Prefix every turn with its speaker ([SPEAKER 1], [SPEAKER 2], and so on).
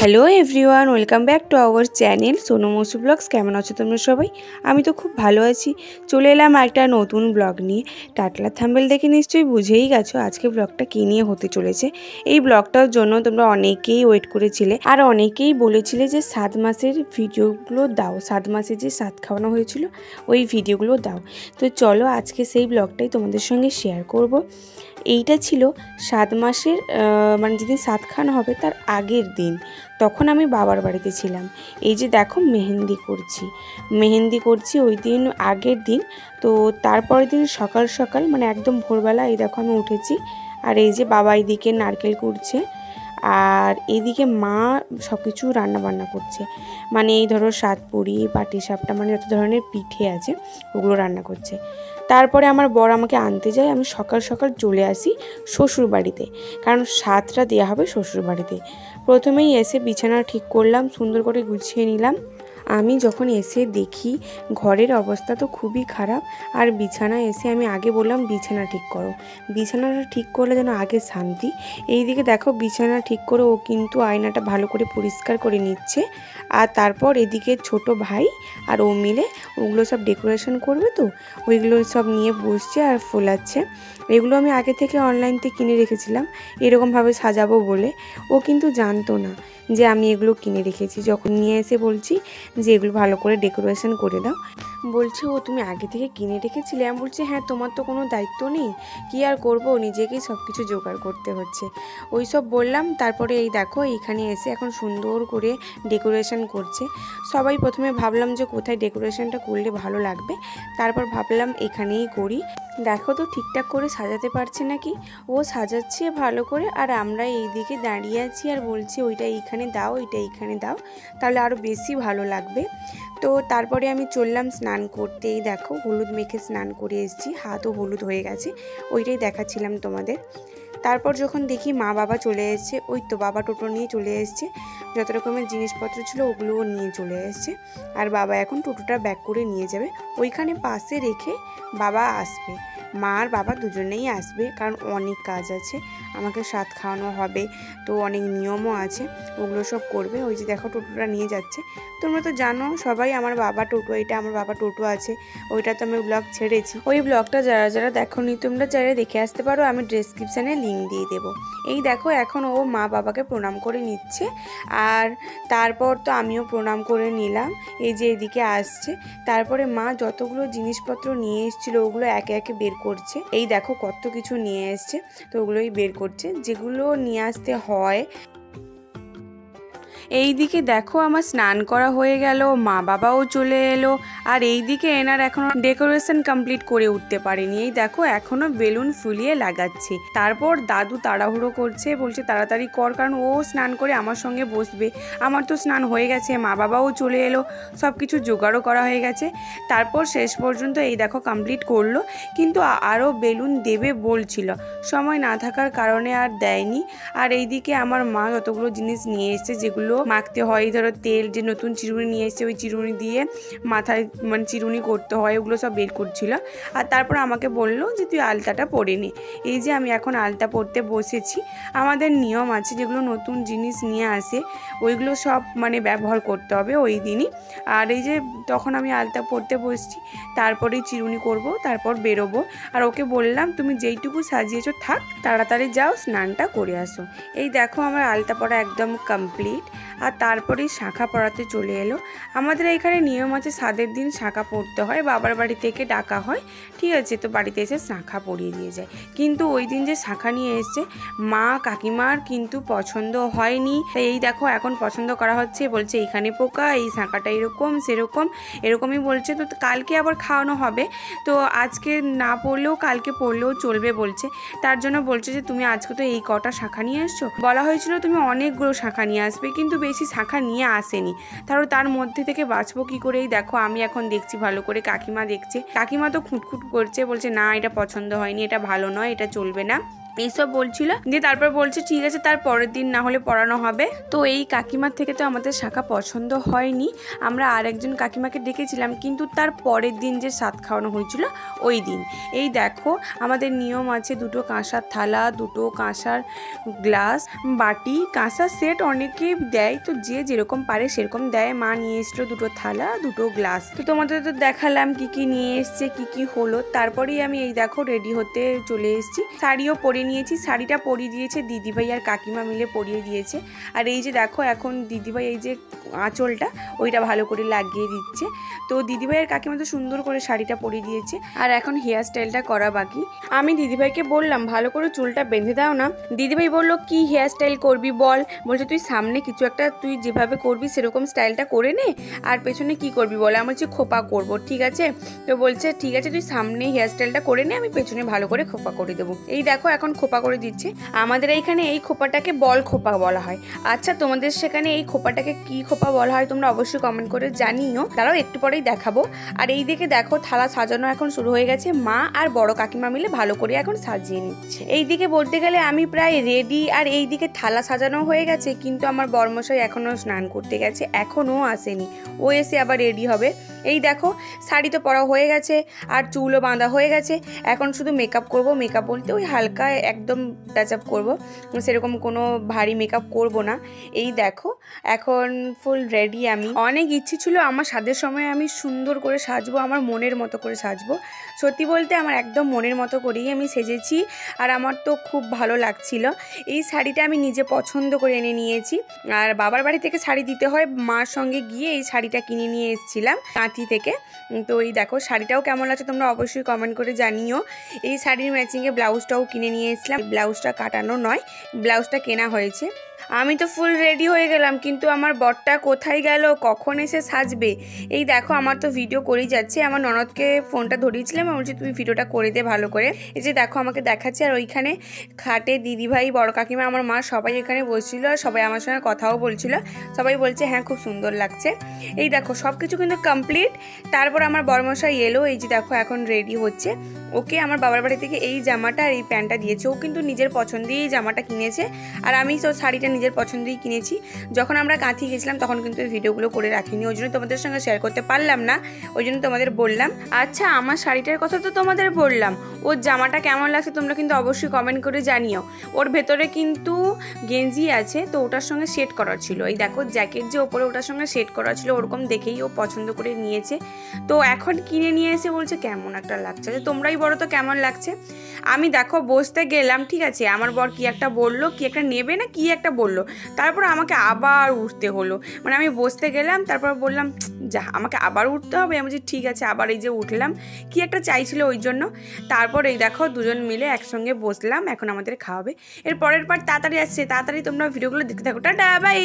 [SPEAKER 1] Hello everyone, welcome back to our channel Sonu Mousumi blogs. কেমন আছো তোমরা সবাই? আমি তো খুব ভালো আছি। চলে এলাম একটা নতুন ব্লগ নিয়ে। টাইটেল থাম্বনেল দেখে নিশ্চয়ই বুঝেই গেছো আজকে ব্লগটা কী নিয়ে হতে চলেছে। এই ব্লগটার জন্য তোমরা অনেকেই ওয়েট করেছিলে আর অনেকেই বলেছিলে যে 7 মাসের ভিডিওগুলো দাও, 7 মাসে যে 7 খাওয়ানো হয়েছিল ওই ভিডিওগুলো দাও। তো চলো আজকে সেই ব্লগটাই তোমাদের সঙ্গে শেয়ার করব। এইটা ছিল 7 মাসের মানে যেদিন 7 খাওয়ানো হবে তার আগের দিন। তখন আমি বাবার বাড়িতে ছিলাম। এই যে দেখো মেহেন্দি করছি ওই দিন আগের দিন। তো তারপরের দিন সকাল সকাল মানে একদম ভোরবেলা এই দেখো আমি উঠেছি। আর এই যে বাবা এইদিকে নারকেল কুড়ছে আর এইদিকে মা সব কিছু রান্নাবান্না করছে। মানে এই ধরো সাতপুরি পাটিসাপটা মানে যত ধরনের পিঠে আছে ওগুলো রান্না করছে। তারপরে আমার বর আমাকে আনতে যায়। আমি সকাল সকাল চলে আসি শ্বশুর বাড়িতে, কারণ সাতটা দেওয়া হবে শ্বশুর বাড়িতে। প্রথমেই এসে বিছানা ঠিক করলাম, সুন্দর করে গুছিয়ে নিলাম। আমি যখন এসে দেখি ঘরের অবস্থা তো খুবই খারাপ। আর বিছানা এসে আমি আগে বললাম বিছানা ঠিক করো, বিছানাটা ঠিক করলে যেন আগে শান্তি। এইদিকে দেখো বিছানা ঠিক করে ও কিন্তু আয়নাটা ভালো করে পরিষ্কার করে নিচ্ছে। আর তারপর এদিকে ছোট ভাই আর ও মিলে ওগুলো সব ডেকোরেশন করবে, তো ওইগুলো সব নিয়ে বসছে আর ফোলাচ্ছে। এগুলো আমি আগে থেকে অনলাইন থেকে কিনে রেখেছিলাম এরকমভাবে সাজাবো বলে। ও কিন্তু জানতো না যে আমি এগুলো কিনে রেখেছি। যখন নিয়ে এসে বলছি যে এগুলো ভালো করে ডেকোরেশন করে দাও, বলছে ও তুমি আগে থেকে কিনে রেখেছিলে? আমি বলছি হ্যাঁ, তোমার তো কোনো দায়িত্ব নেই, কি আর করবো, নিজেকেই সব কিছু জোগাড় করতে হচ্ছে, ওই সব বললাম। তারপরে এই দেখো এইখানে এসে এখন সুন্দর করে ডেকোরেশন করছে। সবাই প্রথমে ভাবলাম যে কোথায় ডেকোরেশনটা করলে ভালো লাগবে, তারপর ভাবলাম এখানেই করি। দেখো তো ঠিকঠাক করে সাজাতে পারছে নাকি। ও সাজাচ্ছে ভালো করে আর আমরা এই দিকে দাঁড়িয়ে আছি আর বলছি ওইটা এইখানে দাও, ওইটা এইখানে দাও, তাহলে আরও বেশি ভালো লাগবে। তো তারপরে আমি চললাম স্নান করতে। এই দেখো হলুদ মেখে স্নান করে এসেছি, হাতও হলুদ হয়ে গেছে, ওইটাই দেখাচ্ছিলাম তোমাদের। তারপর যখন দেখি মা বাবা চলে এসছে, ওই তো বাবা টোটো নিয়ে চলে এসছে, যত রকমের জিনিসপত্র ছিল ওগুলোও নিয়ে চলে এসছে। আর বাবা এখন টোটোটা ব্যাক করে নিয়ে যাবে, ওইখানে পাশে রেখে বাবা আসবে। মা আর বাবা দুজনেই আসবে, কারণ অনেক কাজ আছে, আমাকে সাত খাওয়ানো হবে, তো অনেক নিয়মও আছে, ওগুলো সব করবে। ওই যে দেখো টোটোটা নিয়ে যাচ্ছে। তোমরা তো জানো সবাই আমার বাবা টোটো, এটা আমার বাবা টোটো আছে, ওইটা তো আমি ব্লগ ছেড়েছি। ওই ব্লগটা যারা যারা দেখোনি তোমরা চাইলে দেখে আসতে পারো, আমি ডেসক্রিপশানে লিঙ্ক দিয়ে দেবো। এই দেখো এখন ও মা বাবাকে প্রণাম করে নিচ্ছে আর তারপর তো আমিও প্রণাম করে নিলাম। এই যে এদিকে আসছে, তারপরে মা যতগুলো জিনিসপত্র নিয়ে এসেছিলো ওগুলো একে একে বের করছে। এই দেখো কত কিছু নিয়ে এসছে, তো ওগুলোই বের করছে যেগুলো নিয়ে আসতে হয়। এই দিকে দেখো আমার স্নান করা হয়ে গেল, মা বাবাও চলে এলো। আর এই দিকে এনার এখনো ডেকোরেশন কমপ্লিট করে উঠতে পারেনি। এই দেখো এখনো বেলুন ফুলিয়ে লাগাচ্ছে। তারপর দাদু তাড়াহুড়ো করছে, বলছে তাড়াতাড়ি কর, কারণ ও স্নান করে আমার সঙ্গে বসবে। আমার তো স্নান হয়ে গেছে, মা বাবাও চলে এলো, সব কিছু জোগাড়ও করা হয়ে গেছে। তারপর শেষ পর্যন্ত এই দেখো কমপ্লিট করলো, কিন্তু আরও বেলুন দেবে বলছিল, সময় না থাকার কারণে আর দেয়নি। আর এইদিকে আমার মা যতগুলো জিনিস নিয়ে এসছে যেগুলো মাখতে হয়, ধরো তেল, যে নতুন চিরুনি নিয়ে এসছে ওই চিরুনি দিয়ে মাথায় মানে চিরুনি করতে হয়, ওগুলো সব বের করছিল। আর তারপর আমাকে বললো যে তুই আলতাটা পরে নে। এই যে আমি এখন আলতা পরতে বসেছি। আমাদের নিয়ম আছে, যেগুলো নতুন জিনিস নিয়ে আসে ওইগুলো সব মানে ব্যবহার করতে হবে ওই দিনই। আর এই যে তখন আমি আলতা পরতে বসছি, তারপরেই চিরুনি করব, তারপর বেরোবো। আর ওকে বললাম তুমি যেইটুকু সাজিয়েছো থাক, তাড়াতাড়ি যাও স্নানটা করে আসো। এই দেখো আমার আলতা পরা একদম কমপ্লিট। আর তারপরেই শাঁখা পরাতে চলে এলো। আমাদের এখানে নিয়ম আছে 7 দিন শাঁখা পরতে হয়, বাবার বাড়ি থেকে ডাকা হয়, ঠিক আছে, তো বাড়িতে এসে শাঁখা পরিয়ে দিয়ে যায়। কিন্তু ওই দিন যে শাঁখা নিয়ে এসছে মা কাকিমার কিন্তু পছন্দ হয়নি। এই দেখো এখন পছন্দ করা হচ্ছে, বলছে এইখানে পোকা, এই শাঁখাটা এরকম সেরকম এরকমই বলছে। তো কালকে আবার খাওয়ানো হবে, তো আজকে না পড়লেও কালকে পড়লেও চলবে বলছে। তার জন্য বলছে যে তুমি আজকে তো এই কটা শাঁখা নিয়ে এসছো, বলা হয়েছিল তুমি অনেকগুলো শাঁখা নিয়ে আসবে, কিন্তু বেশি শাঁখা নিয়ে আসেনি, তাহলে তার মধ্যে থেকে বাঁচবো কি করে। এই দেখো আমি এখন দেখছি ভালো করে, কাকিমা দেখছে, কাকিমা তো খুঁটখুট করছে, বলছে না এটা পছন্দ হয়নি, এটা ভালো নয়, এটা চলবে না। এইসব বলছিল, দিয়ে তারপর বলছে ঠিক আছে তার পরের দিন না হলে পড়ানো হবে। তো এই কাকিমার থেকে তো আমাদের শাখা পছন্দ হয়নি, আমরা আরেকজন কাকিমাকে ডেকেছিলাম, কিন্তু তার পরের দিন যে সাত খাওয়ানো হয়েছিল ওই দিন। এই দেখো আমাদের নিয়ম আছে, দুটো কাঁসার থালা, দুটো কাঁসার গ্লাস, বাটি, কাঁসার সেট অনেকে দেয়, তো যে যেরকম পারে সেরকম দেয়। মা নিয়ে এসেছিলো দুটো থালা, দুটো গ্লাস। তো তোমাদের তো দেখালাম কি কি নিয়ে এসছে, কি কি হলো। তারপরেই আমি এই দেখো রেডি হতে চলে এসেছি, শাড়িও পরে নিয়েছি। শাড়িটা পরিয়ে দিয়েছে দিদিভাই আর কাকিমা মিলে পরিয়ে দিয়েছে। আর এই যে দেখো এখন দিদিভাই এই যে আঁচলটা ওইটা ভালো করে লাগিয়ে দিচ্ছে। তো দিদিভাই আর কাকিমা তো সুন্দর করে শাড়িটা পরিয়ে দিয়েছে, আর এখন হেয়ার স্টাইলটা করা বাকি। আমি দিদিভাইকে বললাম ভালো করে চুলটা বেঁধে দাও না। দিদিভাই বললো কি হেয়ার স্টাইল করবি বল? বলছে তুই সামনে কিছু একটা তুই যেভাবে করবি সেরকম স্টাইলটা করে নে, আর পেছনে কি করবি বলে? আমার হচ্ছে খোপা করব, ঠিক আছে? তো বলছে ঠিক আছে তুই সামনে হেয়ার স্টাইলটা করে নে, আমি পেছনে ভালো করে খোপা করে দেবো। এই দেখো এখন খোপা করে দিচ্ছে। আমাদের এইখানে এই খোপাটাকে বল খোপা বলা হয়। আচ্ছা তোমাদের সেখানে এই খোপাটাকে কি খোপা বলা হয় তোমরা অবশ্যই কমেন্ট করে জানিও, তারাও একটু পরেই দেখাবো। আর এই দিকে দেখো থালা সাজানো এখন শুরু হয়ে গেছে, মা আর বড় কাকিমা মিলে ভালো করে এখন সাজিয়ে নিচ্ছে। এই দিকে বলতে গেলে আমি প্রায় রেডি, আর এই দিকে থালা সাজানো হয়ে গেছে, কিন্তু আমার বরমশাই এখনো স্নান করতে গেছে, এখনো আসেনি। ও এসে আবার রেডি হবে। এই দেখো শাড়ি তো পরা হয়ে গেছে, আর চুলও বাঁধা হয়ে গেছে। এখন শুধু মেকআপ করব। মেকআপ বলতে ওই হালকা একদম টাচ আপ করবো, সেরকম কোনো ভারী মেকআপ করব না। এই দেখো এখন ফুল রেডি। আমি অনেক ইচ্ছে ছিল আমার সাজের সময় আমি সুন্দর করে সাজবো, আমার মনের মতো করে সাজবো। সত্যি বলতে আমার একদম মনের মতো করেই আমি সেজেছি, আর আমার তো খুব ভালো লাগছিল। এই শাড়িটা আমি নিজে পছন্দ করে এনে নিয়েছি, আর বাবার বাড়ি থেকে শাড়ি দিতে হয়, মার সঙ্গে গিয়ে এই শাড়িটা কিনে নিয়ে এসেছিলাম কাঁথি থেকে। তো এই দেখো শাড়িটাও কেমন লাগছে তোমরা অবশ্যই কমেন্ট করে জানিও। এই শাড়ির ম্যাচিংয়ে ব্লাউজটাও কিনে নিয়ে এসেছিলাম, ব্লাউজটা কাটানো নয়, ব্লাউজটা কেনা হয়েছে। আমি তো ফুল রেডি হয়ে গেলাম, কিন্তু আমার বরটা কোথায় গেল, কখন এসে সাজবে? এই দেখো আমার তো ভিডিও করেই যাচ্ছে। আমার ননদকে ফোনটা ধরিয়েছিলাম, আমি বলছি তুই ভিডিওটা করে দে ভালো করে। এই যে দেখো আমাকে দেখাচ্ছে, আর ওইখানে খাটে দিদিভাই, বড় কাকিমা, আমার মা সবাই এখানে বসছিল, আর সবাই আমার সঙ্গে কথাও বলছিল। সবাই বলছে হ্যাঁ খুব সুন্দর লাগছে। এই দেখো সব কিছু কিন্তু কমপ্লিট। তারপর আমার বরমশাই এলো, এই যে দেখো এখন রেডি হচ্ছে। ওকে আমার বাবার বাড়ি থেকে এই জামাটা আর এই প্যান্টটা দিয়েছে, ও কিন্তু নিজের পছন্দেই এই জামাটা কিনেছে, আর আমি তো শাড়িটা নিজের পছন্দেই কিনেছি। যখন আমরা কাঁথি গেছিলাম তখন কিন্তু এই ভিডিওগুলো করে রাখিনি, ওই জন্য তোমাদের সঙ্গে শেয়ার করতে পারলাম না, ওই জন্য তোমাদের বললাম। আচ্ছা আমার শাড়িটার কথা তো তোমাদের বললাম, ওর জামাটা কেমন লাগছে তোমরা কিন্তু অবশ্যই কমেন্ট করে জানিও। ওর ভেতরে কিন্তু গেঞ্জি আছে, তো ওটার সঙ্গে সেট করা ছিল। এই দেখো জ্যাকেট যে ওপরে ওটার সঙ্গে সেট করা ছিল, ওরকম দেখেই ও পছন্দ করে নিয়েছে। তো এখন কিনে নিয়ে এসে বলছে কেমন একটা লাগছে, তোমরাই বলো তো কেমন লাগছে। আমি দেখো বসতে গেলাম, ঠিক আছে, আমার বর কি একটা বললো, কি একটা নেবে না কি একটা বললো, তারপর আমাকে আবার উঠতে হলো। মানে আমি বসতে গেলাম, তারপর বললাম যা আমাকে আবার উঠতে হবে। আমি বলছি ঠিক আছে, আবার এই যে উঠলাম, কি একটা চাইছিল ওই জন্য। তারপর এই দেখো দুজন মিলে একসঙ্গে বসলাম, এখন আমাদের খাওয়াবে। এর পরের পার্ট তাড়াতাড়ি আসছে, তাড়াতাড়ি তোমরা ভিডিওগুলো দেখতে থাকো। Tata bye.